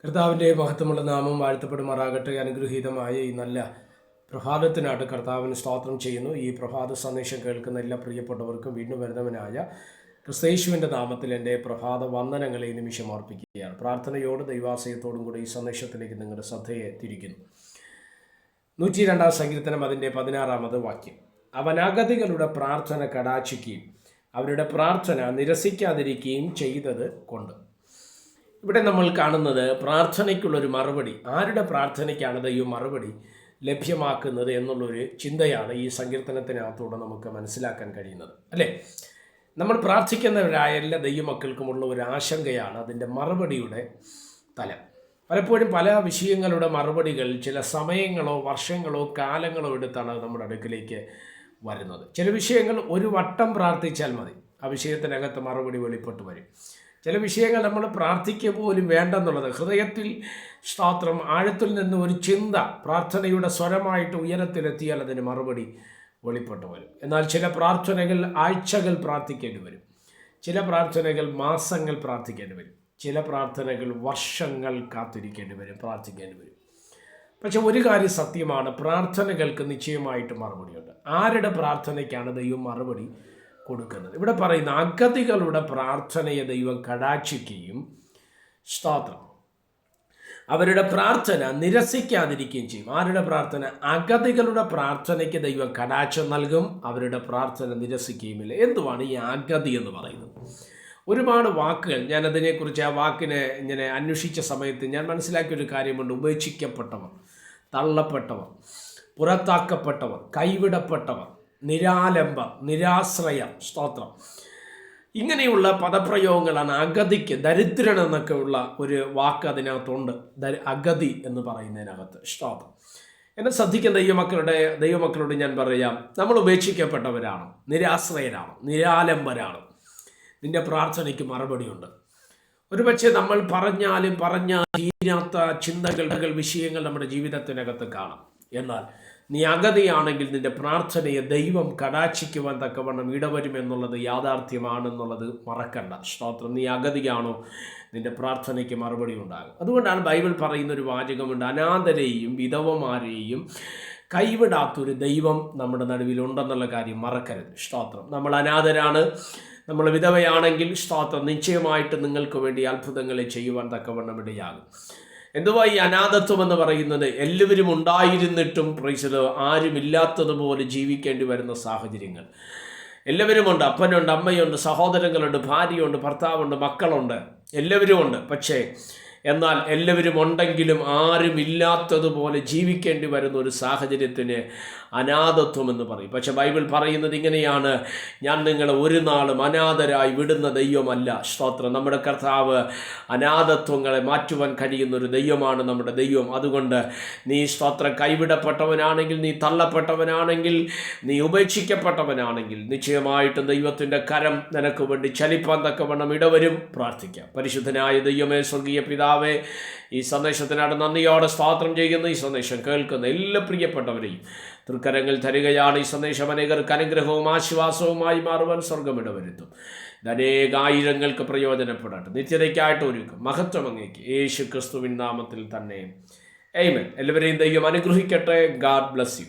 കർത്താവിൻ്റെ മഹത്വമുള്ള നാമം വാഴ്ത്തപ്പെടുമാറാകട്ടെ. അനുഗ്രഹീതമായ ഈ നല്ല പ്രഭാതത്തിനായിട്ട് കർത്താവിന് സ്തോത്രം ചെയ്യുന്നു. ഈ പ്രഭാത സന്ദേശം കേൾക്കുന്ന എല്ലാ പ്രിയപ്പെട്ടവർക്കും വീണ്ടും വരുന്നവനായ ക്രിസ്തയേശുവിൻ്റെ നാമത്തിൽ എൻ്റെ പ്രഭാത വന്ദനങ്ങളെ ഈ നിമിഷം അർപ്പിക്കുകയാണ്. പ്രാർത്ഥനയോട് ദൈവാശ്രയത്തോടും കൂടി ഈ സന്ദേശത്തിലേക്ക് നിങ്ങളുടെ ശ്രദ്ധയെ തിരിക്കുന്നു. 102 സങ്കീർത്തനം അതിൻ്റെ 16 വാക്യം. അവൻ അഗതികളുടെ പ്രാർത്ഥന കടാക്ഷിക്കുകയും അവരുടെ പ്രാർത്ഥന നിരസിക്കാതിരിക്കുകയും ചെയ്തത് കൊണ്ട്. ഇവിടെ നമ്മൾ കാണുന്നത് പ്രാർത്ഥനയ്ക്കുള്ളൊരു മറുപടി. ആരുടെ പ്രാർത്ഥനയ്ക്കാണ് ദൈവം മറുപടി ലഭ്യമാക്കുന്നത് എന്നുള്ളൊരു ചിന്തയാണ് ഈ സങ്കീർത്തനത്തിനകത്തൂടെ നമുക്ക് മനസ്സിലാക്കാൻ കഴിയുന്നത്, അല്ലേ? നമ്മൾ പ്രാർത്ഥിക്കുന്നവരായ എല്ലാ ദൈവമക്കൾക്കുമുള്ള ഒരു ആശങ്കയാണ് അതിൻ്റെ മറുപടിയുടെ തലം. പലപ്പോഴും പല വിഷയങ്ങളുടെ മറുപടികൾ ചില സമയങ്ങളോ വർഷങ്ങളോ കാലങ്ങളോ എടുത്താണ് നമ്മുടെ അടുക്കിലേക്ക് വരുന്നത്. ചില വിഷയങ്ങൾ ഒരു വട്ടം പ്രാർത്ഥിച്ചാൽ മതി, ആ വിഷയത്തിനകത്ത് മറുപടി വെളിപ്പെട്ട് വരും. ചില വിഷയങ്ങൾ നമ്മൾ പ്രാർത്ഥിക്കുക പോലും വേണ്ടെന്നുള്ളത്, ഹൃദയത്തിൽ സ്തോത്രം ആഴത്തിൽ നിന്ന് ഒരു ചിന്ത പ്രാർത്ഥനയുടെ സ്വരമായിട്ട് ഉയരത്തിലെത്തിയാൽ അതിന് മറുപടി വെളിപ്പെട്ട് വരും. എന്നാൽ ചില പ്രാർത്ഥനകൾ ആഴ്ചകൾ പ്രാർത്ഥിക്കേണ്ടി വരും, ചില പ്രാർത്ഥനകൾ മാസങ്ങൾ പ്രാർത്ഥിക്കേണ്ടി വരും, ചില പ്രാർത്ഥനകൾ വർഷങ്ങൾ കാത്തിരിക്കേണ്ടി വരും, പ്രാർത്ഥിക്കേണ്ടി വരും. പക്ഷെ ഒരു കാര്യം സത്യമാണ്, പ്രാർത്ഥനകൾക്ക് നിശ്ചയമായിട്ട് മറുപടിയുണ്ട്. ആരുടെ പ്രാർത്ഥനയ്ക്കാണ് ദൈവം മറുപടി കൊടുക്കുന്നത്? ഇവിടെ പറയുന്ന അഗതികളുടെ പ്രാർത്ഥനയെ ദൈവം കടാക്ഷിക്കുകയും സ്തോത്രം അവരുടെ പ്രാർത്ഥന നിരസിക്കാതിരിക്കുകയും ചെയ്യും. ആരുടെ പ്രാർത്ഥന? അഗതികളുടെ പ്രാർത്ഥനയ്ക്ക് ദൈവം കടാക്ഷം നൽകും, അവരുടെ പ്രാർത്ഥന നിരസിക്കുകയുമില്ല. എന്തുവാണ് ഈ അഗതി എന്ന് പറയുന്നത്? ഒരുപാട് വാക്കുകൾ, ഞാനതിനെക്കുറിച്ച് ആ വാക്കിനെ ഇങ്ങനെ അന്വേഷിച്ച സമയത്ത് ഞാൻ മനസ്സിലാക്കിയൊരു കാര്യമുണ്ട്. ഉപേക്ഷിക്കപ്പെട്ടവർ, തള്ളപ്പെട്ടവർ, പുറത്താക്കപ്പെട്ടവർ, കൈവിടപ്പെട്ടവർ, നിരാലംബം, നിരാശ്രയം, സ്തോത്രം, ഇങ്ങനെയുള്ള പദപ്രയോഗങ്ങളാണ് അഗതിക്ക്. ദരിദ്രൻ എന്നൊക്കെ ഉള്ള ഒരു വാക്ക് അതിനകത്തുണ്ട്, അഗതി എന്ന് പറയുന്നതിനകത്ത്, സ്തോത്രം. എന്നെ ശ്രദ്ധിക്കുന്ന ദൈവമക്കളോട് ഞാൻ പറയാം, നമ്മൾ ഉപേക്ഷിക്കപ്പെട്ടവരാണ്, നിരാശ്രയരാണ്, നിരാലംബരാണ്. നിൻ്റെ പ്രാർത്ഥനയ്ക്ക് മറുപടിയുണ്ട്. ഒരുപക്ഷെ നമ്മൾ പറഞ്ഞാലും തീരാത്ത ചിന്തകൾ, വിഷയങ്ങൾ നമ്മുടെ ജീവിതത്തിനകത്ത് കാണാം. എന്നാൽ നീ അഗതിയാണെങ്കിൽ നിൻ്റെ പ്രാർത്ഥനയെ ദൈവം കടാക്ഷിക്കുവാൻ തക്കവണ്ണം ഇടവരുമെന്നുള്ളത് യാഥാർത്ഥ്യമാണെന്നുള്ളത് മറക്കണ്ട. സ്തോത്രം. നീ അഗതിയാണോ, നിൻ്റെ പ്രാർത്ഥനയ്ക്ക് മറുപടി ഉണ്ടാകും. അതുകൊണ്ടാണ് ബൈബിൾ പറയുന്നൊരു വാചകമുണ്ട്, അനാഥരെയും വിധവമാരെയും കൈവിടാത്തൊരു ദൈവം നമ്മുടെ നടുവിലുണ്ടെന്നുള്ള കാര്യം മറക്കരുത്. സ്തോത്രം. നമ്മൾ അനാഥരാണ്, നമ്മൾ വിധവയാണെങ്കിൽ സ്തോത്രം, നിശ്ചയമായിട്ട് നിങ്ങൾക്ക് വേണ്ടി അത്ഭുതങ്ങളെ ചെയ്യുവാൻ തക്കവണ്ണം ഇടയാകും. എന്തുവാ ഈ അനാഥത്വം എന്ന് പറയുന്നത്? എല്ലാവരും ഉണ്ടായിരുന്നിട്ടും പ്രൈസലോ ആരുമില്ലാത്തതുപോലെ ജീവിക്കേണ്ടി വരുന്ന സാഹചര്യങ്ങൾ. എല്ലാവരുമുണ്ട്, അപ്പനുണ്ട്, അമ്മയുണ്ട്, സഹോദരങ്ങളുണ്ട്, ഭാര്യയുണ്ട്, ഭർത്താവുണ്ട്, മക്കളുണ്ട്, എല്ലാവരും ഉണ്ട്. പക്ഷേ എന്നാൽ എല്ലാവരും ഉണ്ടെങ്കിലും ആരുമില്ലാത്തതുപോലെ ജീവിക്കേണ്ടി വരുന്ന ഒരു സാഹചര്യത്തിന് അനാഥത്വം എന്ന് പറയും. പക്ഷെ ബൈബിൾ പറയുന്നത് ഇങ്ങനെയാണ്, ഞാൻ നിങ്ങളെ ഒരു നാളും അനാഥരായി വിടുന്ന ദൈവമല്ല. സ്തോത്രം. നമ്മുടെ കർത്താവ് അനാഥത്വങ്ങളെ മാറ്റുവാൻ കഴിയുന്ന ഒരു ദൈവമാണ് നമ്മുടെ ദൈവം. അതുകൊണ്ട് നീ സ്തോത്രം കൈവിടപ്പെട്ടവനാണെങ്കിൽ, നീ തള്ളപ്പെട്ടവനാണെങ്കിൽ, നീ ഉപേക്ഷിക്കപ്പെട്ടവനാണെങ്കിൽ, നിശ്ചയമായിട്ടും ദൈവത്തിൻ്റെ കരം നിനക്ക് വേണ്ടി ചലിപ്പാൻ തക്കവണ്ണം ഇടവരും. പ്രാർത്ഥിക്കാം. പരിശുദ്ധനായ ദൈവമേ, സ്വർഗീയ പിതാവേ, ഈ സന്ദേശത്തിനായിട്ട് നന്ദിയോടെ സ്തോത്രം ചെയ്യുന്നു. ഈ സന്ദേശം കേൾക്കുന്ന എല്ലാ പ്രിയപ്പെട്ടവരെയും തൃക്കരങ്ങൾ തരികയാണ്. ഈ സന്ദേശം അനേകർക്ക് അനുഗ്രഹവും ആശ്വാസവുമായി മാറുവാൻ സ്വർഗം ഇടവരുത്തും. ഇത് അനേകായിരങ്ങൾക്ക് പ്രയോജനപ്പെടട്ടെ. നിത്യതയ്ക്കായിട്ട് ഒരുക്കും. മഹത്വം അങ്ങേക്ക് യേശു ക്രിസ്തുവിൻ നാമത്തിൽ തന്നെ. ആമേൻ. എല്ലാവരെയും ദൈവം അനുഗ്രഹിക്കട്ടെ. God bless you.